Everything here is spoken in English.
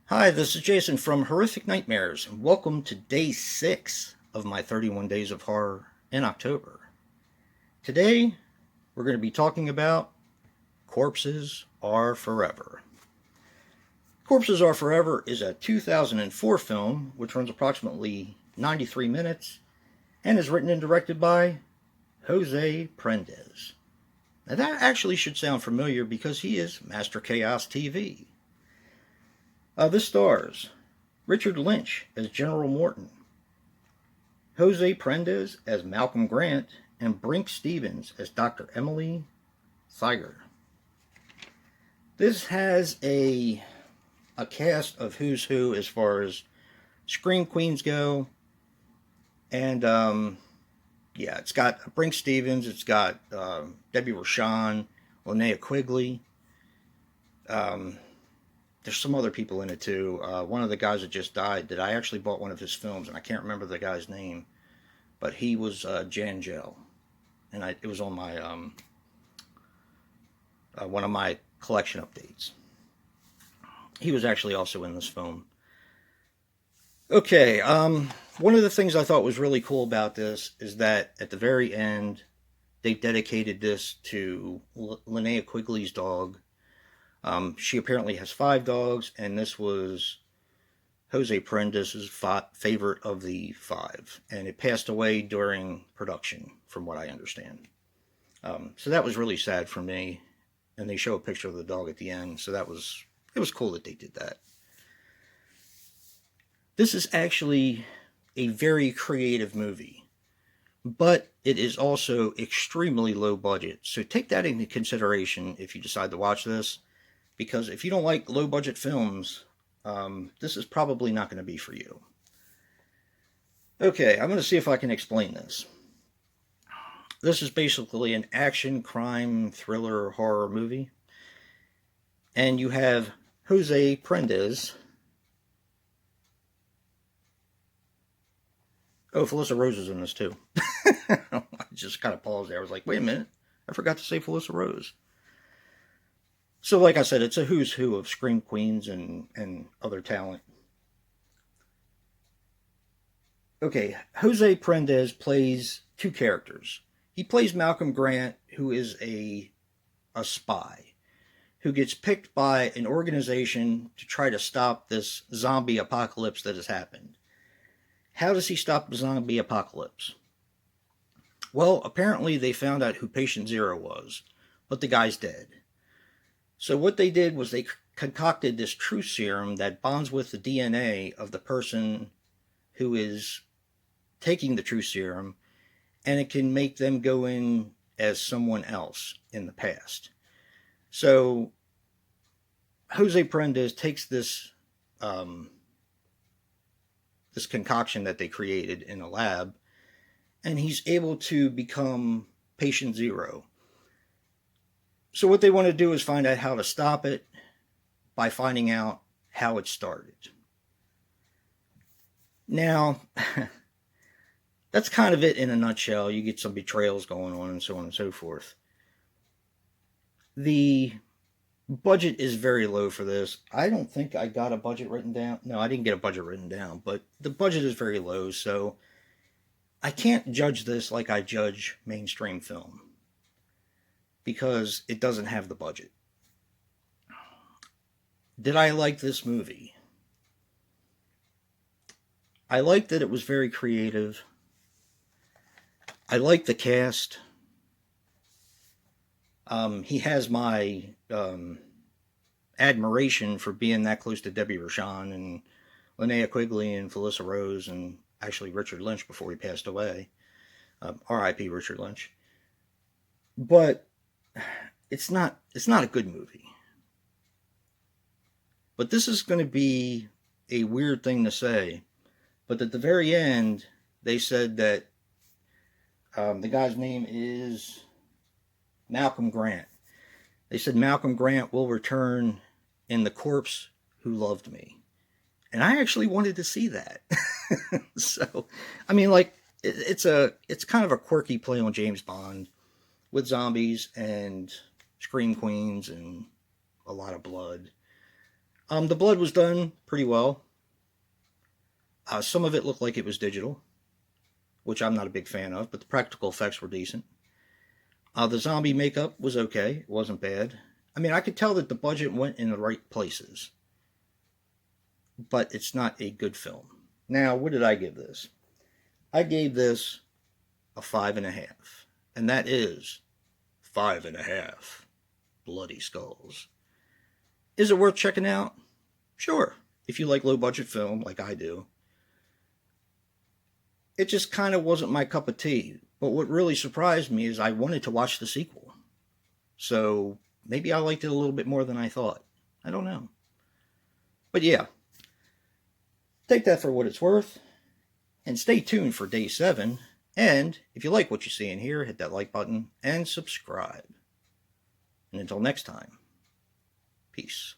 Hi, this is Jason from Horrific Nightmares, and welcome to day 6 of my 31 Days of Horror in October. Today, we're going to be talking about Corpses Are Forever. Corpses Are Forever is a 2004 film which runs approximately 93 minutes and is written and directed by Jose Prendez. Now, that actually should sound familiar because he is Master Chaos TV. This stars Richard Lynch as General Morton, Jose Prendez as Malcolm Grant, and Brinke Stevens as Dr. Emily Theiger. This has a cast of who's who as far as Scream Queens go, and it's got Brinke Stevens, it's got Debbie Rochon, Linnea Quigley. There's some other people in it too. One of the guys that just died, that I actually bought one of his films, and I can't remember the guy's name, but he was Jangel, and it was on my one of my collection updates. He was actually also in this film. Okay, one of the things I thought was really cool about this is that at the very end, they dedicated this to Linnea Quigley's dog. She apparently has 5 dogs, and this was Jose Prendez's favorite of the 5, and it passed away during production, from what I understand. So that was really sad for me, and they show a picture of the dog at the end, so it was cool that they did that. This is actually a very creative movie, but it is also extremely low budget, so take that into consideration if you decide to watch this, because if you don't like low budget films, this is probably not going to be for you. Okay, I'm going to see if I can explain this. This is basically an action, crime, thriller, horror movie. And you have Jose Prendez. Oh, Felissa Rose is in this too. I just kind of paused there. I was like, wait a minute. I forgot to say Felissa Rose. So, like I said, it's a who's who of Scream Queens and other talent. Okay, Jose Prendez plays 2 characters. He plays Malcolm Grant, who is a spy, who gets picked by an organization to try to stop this zombie apocalypse that has happened. How does he stop the zombie apocalypse? Well, apparently they found out who Patient Zero was, but the guy's dead. So what they did was they concocted this truth serum that bonds with the DNA of the person who is taking the truth serum, and it can make them go in as someone else in the past. So Jose Prendez takes this this concoction that they created in a lab, and he's able to become Patient Zero. So what they want to do is find out how to stop it by finding out how it started. Now, that's kind of it in a nutshell. You get some betrayals going on and so on and so forth. The budget is very low for this. I don't think I got a budget written down. No, I didn't get a budget written down, but the budget is very low, so I can't judge this like I judge mainstream film because it doesn't have the budget. Did I like this movie? I liked that it was very creative. I like the cast. He has my admiration for being that close to Debbie Rochon and Linnea Quigley and Felissa Rose, and actually Richard Lynch before he passed away. R.I.P. Richard Lynch. But it's not a good movie. But this is going to be a weird thing to say. But at the very end, they said that the guy's name is Malcolm Grant. They said Malcolm Grant will return in The Corpse Who Loved Me. And I actually wanted to see that. So, I mean, like, it's kind of a quirky play on James Bond with zombies and Scream Queens and a lot of blood. The blood was done pretty well. Some of it looked like it was digital, which I'm not a big fan of, but the practical effects were decent. The zombie makeup was okay. It wasn't bad. I mean, I could tell that the budget went in the right places, but it's not a good film. Now, what did I give this? I gave this a 5.5, and that is 5.5 bloody skulls. Is it worth checking out? Sure, if you like low budget film like I do. It just kind of wasn't my cup of tea. But what really surprised me is I wanted to watch the sequel. So maybe I liked it a little bit more than I thought. I don't know. But yeah, take that for what it's worth. And stay tuned for day 7. And if you like what you see in here, hit that like button and subscribe. And until next time, peace.